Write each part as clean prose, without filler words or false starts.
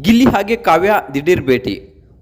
ಗಿಲ್ಲಿ ಹಾಗೆ ಕಾವ್ಯ ದಿಢೀರ್ ಭೇಟಿ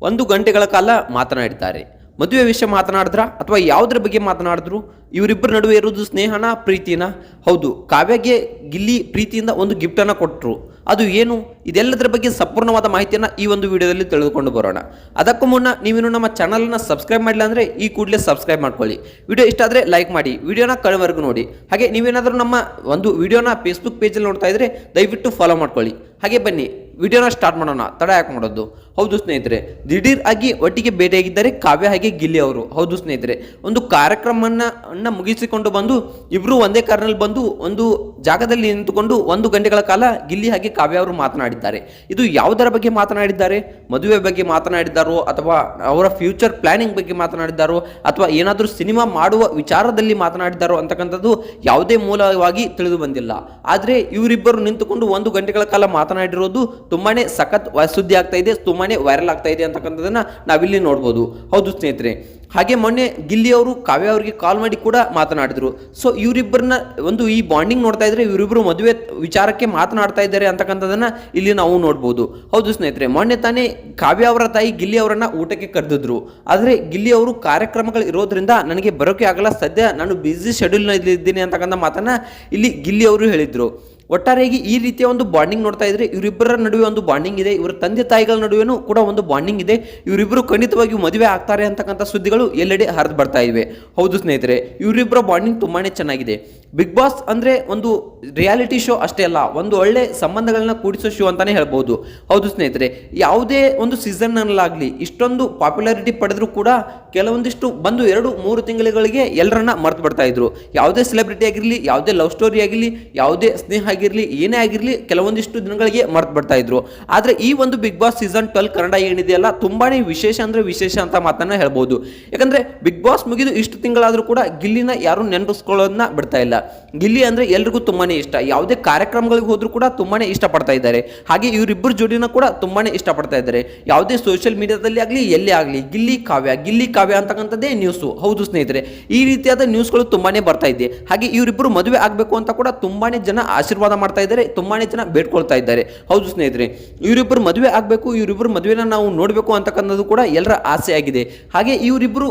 1 ಗಂಟೆಗಳ ಕಾಲ ಮಾತನಾಡಿದ್ದಾರೆ. ಮದುವೆ ವಿಷಯ ಮಾತನಾಡಿದ್ರ ಅಥವಾ ಯಾವುದರ ಬಗ್ಗೆ ಮಾತನಾಡಿದ್ರು? ಇವರಿಬ್ಬರ ನಡುವೆ ಇರುವುದು ಸ್ನೇಹನ ಪ್ರೀತಿನ? ಹೌದು, ಕಾವ್ಯಗೆ ಗಿಲ್ಲಿ ಪ್ರೀತಿಯಿಂದ ಒಂದು ಗಿಫ್ಟನ್ನು ಕೊಟ್ಟರು. ಅದು ಏನು? ಇದೆಲ್ಲದರ ಬಗ್ಗೆ ಸಂಪೂರ್ಣವಾದ ಮಾಹಿತಿಯನ್ನು ಈ ಒಂದು ವಿಡಿಯೋದಲ್ಲಿ ತಿಳಿದುಕೊಂಡು ಬರೋಣ. ಅದಕ್ಕೂ ಮುನ್ನ ನೀವೇನು ನಮ್ಮ ಚಾನಲನ್ನು ಸಬ್ಸ್ಕ್ರೈಬ್ ಮಾಡಿಲ್ಲ ಅಂದರೆ ಈ ಕೂಡಲೇ ಸಬ್ಸ್ಕ್ರೈಬ್ ಮಾಡ್ಕೊಳ್ಳಿ. ವಿಡಿಯೋ ಇಷ್ಟ ಆದರೆ ಲೈಕ್ ಮಾಡಿ, ವಿಡಿಯೋನ ಕಡೆವರೆಗೂ ನೋಡಿ. ಹಾಗೆ ನೀವೇನಾದರೂ ನಮ್ಮ ಒಂದು ವಿಡಿಯೋನ ಫೇಸ್ಬುಕ್ ಪೇಜಲ್ಲಿ ನೋಡ್ತಾ ಇದ್ರೆ ದಯವಿಟ್ಟು ಫಾಲೋ ಮಾಡ್ಕೊಳ್ಳಿ. ಹಾಗೆ ಬನ್ನಿ ವಿಡಿಯೋನ ಸ್ಟಾರ್ಟ್ ಮಾಡೋಣ. ತಡ ಯಾಕೆ ಮಾಡೋದು? ಹೌದು ಸ್ನೇಹಿತರೆ, ದಿಢೀರ್ ಆಗಿ ಒಟ್ಟಿಗೆ ಭೇಟಿಯಾಗಿದ್ದಾರೆ ಕಾವ್ಯ ಹಾಗೆ ಗಿಲ್ಲಿ ಅವರು. ಹೌದು ಸ್ನೇಹಿತರೆ, ಒಂದು ಕಾರ್ಯಕ್ರಮವನ್ನು ಮುಗಿಸಿಕೊಂಡು ಬಂದು ಇಬ್ಬರು ಒಂದೇ ಕಾರಿನಲ್ಲಿ ಬಂದು ಒಂದು ಜಾಗದಲ್ಲಿ ನಿಂತುಕೊಂಡು 1 ಗಂಟೆಗಳ ಕಾಲ ಗಿಲ್ಲಿ ಹಾಗೆ ಕಾವ್ಯ ಅವರು ಮಾತನಾಡಿದ್ದಾರೆ. ಇದು ಯಾವುದರ ಬಗ್ಗೆ ಮಾತನಾಡಿದ್ದಾರೆ? ಮದುವೆ ಬಗ್ಗೆ ಮಾತನಾಡಿದ್ದಾರೋ ಅಥವಾ ಅವರ ಫ್ಯೂಚರ್ ಪ್ಲಾನಿಂಗ್ ಬಗ್ಗೆ ಮಾತನಾಡಿದ್ದಾರೋ ಅಥವಾ ಏನಾದರೂ ಸಿನಿಮಾ ಮಾಡುವ ವಿಚಾರದಲ್ಲಿ ಮಾತನಾಡಿದ್ದಾರೋ ಅಂತಕ್ಕಂಥದ್ದು ಯಾವುದೇ ಮೂಲವಾಗಿ ತಿಳಿದು ಬಂದಿಲ್ಲ. ಆದರೆ ಇವರಿಬ್ಬರು ನಿಂತುಕೊಂಡು 1 ಗಂಟೆಗಳ ಕಾಲ ಮಾತನಾಡಿರೋದು ತುಂಬಾನೇ ಸಖತ್ ಸುದ್ದಿ ಆಗ್ತಾ ಇದೆ, ತುಂಬಾನೇ ವೈರಲ್ ಆಗ್ತಾ ಇದೆ ಅಂತಕ್ಕಂಥದ್ದನ್ನ ನಾವಿಲ್ಲಿ ನೋಡ್ಬೋದು. ಹೌದು ಸ್ನೇಹಿತರೆ, ಹಾಗೆ ಮೊನ್ನೆ ಗಿಲ್ಲಿ ಅವರು ಕಾವ್ಯ ಅವರಿಗೆ ಕಾಲ್ ಮಾಡಿ ಕೂಡ ಮಾತನಾಡಿದ್ರು. ಸೊ ಇವರಿಬ್ಬರನ್ನ ಒಂದು ಈ ಬಾಂಡಿಂಗ್ ನೋಡ್ತಾ ಇದ್ರೆ ಇವರಿಬ್ಬರು ಮದುವೆ ವಿಚಾರಕ್ಕೆ ಮಾತನಾಡ್ತಾ ಇದ್ದಾರೆ ಅಂತಕ್ಕಂಥದ್ದನ್ನ ಇಲ್ಲಿ ನಾವು ನೋಡ್ಬೋದು. ಹೌದು ಸ್ನೇಹಿತರೆ, ಮೊನ್ನೆ ತಾನೇ ಕಾವ್ಯ ಅವರ ತಾಯಿ ಗಿಲ್ಲಿ ಅವರನ್ನ ಊಟಕ್ಕೆ ಕರೆದಿದ್ರು. ಆದರೆ ಗಿಲ್ಲಿ ಅವರು ಕಾರ್ಯಕ್ರಮಗಳು ಇರೋದ್ರಿಂದ ನನಗೆ ಬರೋಕೆ ಆಗಲ್ಲ, ಸದ್ಯ ನಾನು ಬ್ಯುಸಿ ಶೆಡ್ಯೂಲ್ನಲ್ಲಿ ಇದ್ದೀನಿ ಅಂತಕ್ಕಂಥ ಮಾತನ್ನ ಇಲ್ಲಿ ಗಿಲ್ಲಿ ಅವರು ಹೇಳಿದ್ರು. ಒಟ್ಟಾರೆಯಾಗಿ ಈ ರೀತಿಯ ಒಂದು ಬಾಂಡಿಂಗ್ ನೋಡ್ತಾ ಇದ್ರೆ ಇವರಿಬ್ಬರ ನಡುವೆ ಒಂದು ಬಾಂಡಿಂಗ್ ಇದೆ, ಇವರ ತಂದೆ ತಾಯಿಗಳ ನಡುವೆನೂ ಕೂಡ ಒಂದು ಬಾಂಡಿಂಗ್ ಇದೆ. ಇವರಿಬ್ಬರು ಖಂಡಿತವಾಗಿಯೂ ಮದುವೆ ಆಗ್ತಾರೆ ಅಂತಕ್ಕಂಥ ಸುದ್ದಿಗಳು ಎಲ್ಲೆಡೆ ಹರಿದು ಬರ್ತಾ ಇವೆ. ಹೌದು ಸ್ನೇಹಿತರೆ, ಇವರಿಬ್ಬರ ಬಾಂಡಿಂಗ್ ತುಂಬಾನೇ ಚೆನ್ನಾಗಿದೆ. ಬಿಗ್ ಬಾಸ್ ಅಂದ್ರೆ ಒಂದು ರಿಯಾಲಿಟಿ ಶೋ ಅಷ್ಟೇ ಅಲ್ಲ, ಒಂದು ಒಳ್ಳೆ ಸಂಬಂಧಗಳನ್ನ ಕೂಡಿಸೋ ಶೋ ಅಂತಾನೆ ಹೇಳ್ಬೋದು. ಹೌದು ಸ್ನೇಹಿತರೆ, ಯಾವುದೇ ಒಂದು ಸೀಸನ್ ಅಲ್ಲಾಗ್ಲಿ ಇಷ್ಟೊಂದು ಪಾಪ್ಯುಲಾರಿಟಿ ಪಡೆದ್ರು ಕೂಡ ಕೆಲವೊಂದಿಷ್ಟು ಬಂದು 2-3 ತಿಂಗಳಿಗೆ ಎಲ್ಲರನ್ನ ಮರ್ತು ಬಿಡ್ತಾ ಇದ್ರು. ಯಾವುದೇ ಸೆಲೆಬ್ರಿಟಿ ಆಗಿರಲಿ, ಯಾವುದೇ ಲವ್ ಸ್ಟೋರಿ ಆಗಿರಲಿ, ಯಾವುದೇ ಸ್ನೇಹ ಆಗಿರಲಿ, ಏನೇ ಆಗಿರಲಿ ಕೆಲವೊಂದಿಷ್ಟು ದಿನಗಳಿಗೆ ಮರ್ತು ಬಿಡ್ತಾ ಇದ್ರು. ಆದ್ರೆ ಈ ಒಂದು ಬಿಗ್ ಬಾಸ್ ಸೀಸನ್ 12 ಕನ್ನಡ ಏನಿದೆಯಲ್ಲ ತುಂಬಾನೇ ವಿಶೇಷ ಅಂದ್ರೆ ವಿಶೇಷ ಅಂತ ಮಾತನ್ನ ಹೇಳ್ಬೋದು. ಯಾಕಂದ್ರೆ ಬಿಗ್ ಬಾಸ್ ಮುಗಿದು ಇಷ್ಟು ತಿಂಗಳಾದ್ರೂ ಕೂಡ ಗಿಲ್ಲಿನ ಯಾರು ನೆನಪಿಸ್ಕೊಳ್ಳೋದನ್ನ ಬಿಡ್ತಾ ಇಲ್ಲ. ಗಿಲ್ಲಿ ಅಂದ್ರೆ ಎಲ್ರಿಗೂ ತುಂಬಾನೇ ಇಷ್ಟ, ಯಾವುದೇ ಕಾರ್ಯಕ್ರಮಗಳಿಗೆ ಹೋದ್ರೂ ಕೂಡ ತುಂಬಾನೇ ಇಷ್ಟಪಡ್ತಾ ಇದ್ದಾರೆ. ಹಾಗೆ ಇವರಿಬ್ಬರು ಜೋಡಿನ ಕೂಡ ತುಂಬಾನೇ ಇಷ್ಟಪಡ್ತಾ ಇದ್ದಾರೆ. ಯಾವುದೇ ಸೋಷಿಯಲ್ ಮೀಡಿಯಾದಲ್ಲಿ ಆಗಲಿ ಎಲ್ಲೇ ಆಗಲಿ ಗಿಲ್ಲಿ ಕಾವ್ಯ ಅಂತಕ್ಕಂಥದ್ದೇ ನ್ಯೂಸು. ಹೌದು ಸ್ನೇಹಿತರೆ, ಈ ರೀತಿಯಾದ ನ್ಯೂಸ್ಗಳು ತುಂಬಾನೇ ಬರ್ತಾ ಇದೆ. ಹಾಗೆ ಇವರಿಬ್ಬರು ಮದುವೆ ಆಗಬೇಕು ಅಂತ ಕೂಡ ತುಂಬಾನೇ ಜನ ಆಶೀರ್ವಾದ ಮಾಡ್ತಾ ಇದ್ದಾರೆ, ತುಂಬಾನೇ ಜನ ಬೇಡ್ಕೊಳ್ತಾ ಇದ್ದಾರೆ. ಹೌದು ಸ್ನೇಹಿತರೆ, ಇವರಿಬ್ಬರು ಮದುವೆ ಆಗಬೇಕು, ಇವರಿಬ್ಬರು ಮದುವೆನ ನಾವು ನೋಡಬೇಕು ಅಂತಕ್ಕಂಥದ್ದು ಕೂಡ ಎಲ್ಲರ ಆಸೆ ಆಗಿದೆ. ಹಾಗೆ ಇವರಿಬ್ಬರು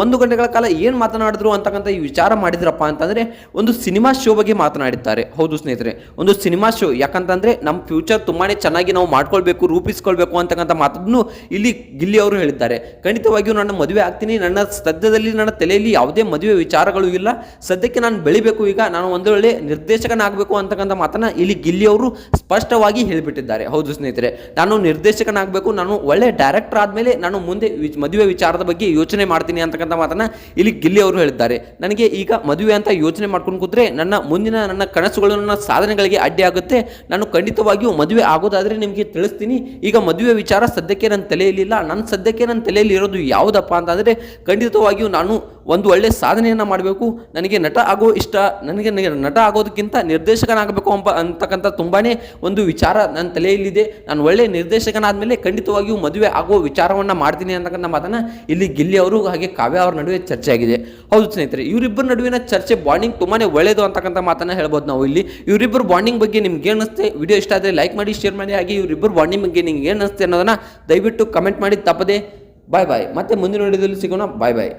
ಒಂದು ಗಂಟೆಗಳ ಕಾಲ ಏನು ಮಾತನಾಡಿದ್ರು ಅಂತಕ್ಕಂಥ ಈ ವಿಚಾರ ಮಾಡಿದ್ರಪ್ಪ ಅಂತಂದ್ರೆ ಒಂದು ಸಿನಿಮಾ ಶೋ ಬಗ್ಗೆ ಮಾತನಾಡಿದ್ದಾರೆ. ಹೌದು ಸ್ನೇಹಿತರೆ, ಒಂದು ಸಿನಿಮಾ ಶೋ, ಯಾಕಂತಂದ್ರೆ ನಮ್ಮ ಫ್ಯೂಚರ್ ತುಂಬಾನೇ ಚೆನ್ನಾಗಿ ನಾವು ಮಾಡ್ಕೊಳ್ಬೇಕು, ರೂಪಿಸ್ಕೊಳ್ಬೇಕು ಅಂತಕ್ಕಂಥ ಮಾತನ್ನು ಇಲ್ಲಿ ಗಿಲ್ಲಿ ಅವರು ಹೇಳಿದ್ದಾರೆ. ಖಂಡಿತವಾಗಿಯೂ ನನ್ನ ಮದುವೆ ಆಗ್ತೀನಿ, ನನ್ನ ಸದ್ಯದಲ್ಲಿ ನನ್ನ ತಲೆಯಲ್ಲಿ ಯಾವುದೇ ಮದುವೆ ವಿಚಾರಗಳು ಇಲ್ಲ, ಸದ್ಯಕ್ಕೆ ನಾನು ಬೆಳಿಬೇಕು, ಈಗ ನಾನು ಒಂದೊಳ್ಳೆ ನಿರ್ದೇಶಕನಾಗಬೇಕು ಅಂತಕ್ಕಂಥ ಮಾತನ್ನ ಇಲ್ಲಿ ಗಿಲ್ಲಿ ಅವರು ಸ್ಪಷ್ಟವಾಗಿ ಹೇಳಿಬಿಟ್ಟಿದ್ದಾರೆ. ಹೌದು ಸ್ನೇಹಿತರೆ, ನಾನು ನಿರ್ದೇಶಕನಾಗಬೇಕು, ನಾನು ಒಳ್ಳೆ ಡೈರೆಕ್ಟರ್ ಆದ್ಮೇಲೆ ನಾನು ಮುಂದೆ ಮದುವೆ ವಿಚಾರದ ಬಗ್ಗೆ ಯೋಚನೆ ಮಾಡ್ತೀನಿ ಅಂತಕ್ಕಂಥ ಮಾತನ್ನ ಇಲ್ಲಿ ಗಿಲ್ಲಿ ಅವರು ಹೇಳಿದ್ದಾರೆ. ನನಗೆ ಈಗ ಮದುವೆ ಅಂತ ಯೋಚನೆ ಮಾಡ್ಕೊಂಡು ಕೂತ್ರೆ ನನ್ನ ಕನಸುಗಳು, ನನ್ನ ಸಾಧನೆಗಳಿಗೆ ಅಡ್ಡಿ ಆಗುತ್ತೆ. ನಾನು ಖಂಡಿತವಾಗಿಯೂ ಮದುವೆ ಆಗೋದಾದ್ರೆ ನಿಮಗೆ ತಿಳಿಸ್ತೀನಿ. ಈಗ ಮದುವೆ ವಿಚಾರ ಸದ್ಯಕ್ಕೆ ನನ್ನ ತಲೆಯಲ್ಲಿಲ್ಲ. ಸದ್ಯಕ್ಕೆ ನನ್ನ ತಲೆಯಲ್ಲಿ ಇರೋದು ಯಾವುದಪ್ಪ ಅಂತಂದ್ರೆ ಖಂಡಿತವಾಗಿಯೂ ನಾನು ಒಂದು ಒಳ್ಳೆ ಸಾಧನೆಯನ್ನ ಮಾಡಬೇಕು. ನನಗೆ ನಟ ಆಗೋ ಇಷ್ಟ, ನನಗೆ ನಟ ಆಗೋದಕ್ಕಿಂತ ನಿರ್ದೇಶಕನಾಗಬೇಕು ಅಂತಕ್ಕಂಥ ತುಂಬಾನೇ ಒಂದು ವಿಚಾರ ನನ್ನ ತಲೆಯಲ್ಲಿದೆ. ನಾನು ಒಳ್ಳೆ ನಿರ್ದೇಶಕನಾದ್ಮೇಲೆ ಖಂಡಿತವಾಗಿಯೂ ಮದುವೆ ಆಗೋ ವಿಚಾರವನ್ನ ಮಾಡ್ತೀನಿ ಅಂತಕ್ಕಂಥ ಮಾತನ್ನ ಇಲ್ಲಿ ಗಿಲ್ಲಿ ಅವರು ಹಾಗೆ ಕಾವ್ಯ ಅವರ ನಡುವೆ ಚರ್ಚೆ ಆಗಿದೆ. ಹೌದು ಸ್ನೇಹಿತರೆ, ಇವರಿಬ್ಬರ ನಡುವಿನ ಚರ್ಚೆ ಬಾಂಡಿಂಗ್ ತುಂಬಾನೇ ಒಳ್ಳೆಯದು ಅಂತಕ್ಕಂಥ ಮಾತನ್ನ ಹೇಳ್ಬೋದು ನಾವು ಇಲ್ಲಿ. ಇವರಿಬ್ಬರು ಬಾಂಡಿಂಗ್ ಬಗ್ಗೆ ನಿಮ್ಗೆ ಏನಿಸುತ್ತೆ? ವಿಡಿಯೋ ಇಷ್ಟ ಆದರೆ ಲೈಕ್ ಮಾಡಿ, ಶೇರ್ ಮಾಡಿ. ಹಾಗೆ ಇವರಿಬ್ಬರು ಬಾಂಡಿಂಗ್ ಬಗ್ಗೆ ನಿಮ್ಗೆ ಏನಿಸುತ್ತೆ ಅನ್ನೋದನ್ನ ದಯವಿಟ್ಟು ಕಮೆಂಟ್ ಮಾಡಿ ತಪ್ಪದೆ. ಬಾಯ್ ಬಾಯ್. ಮತ್ತೆ ಮುಂದಿನ ವಿಡಿಯೋದಲ್ಲಿ ಸಿಗೋಣ. ಬಾಯ್ ಬಾಯ್.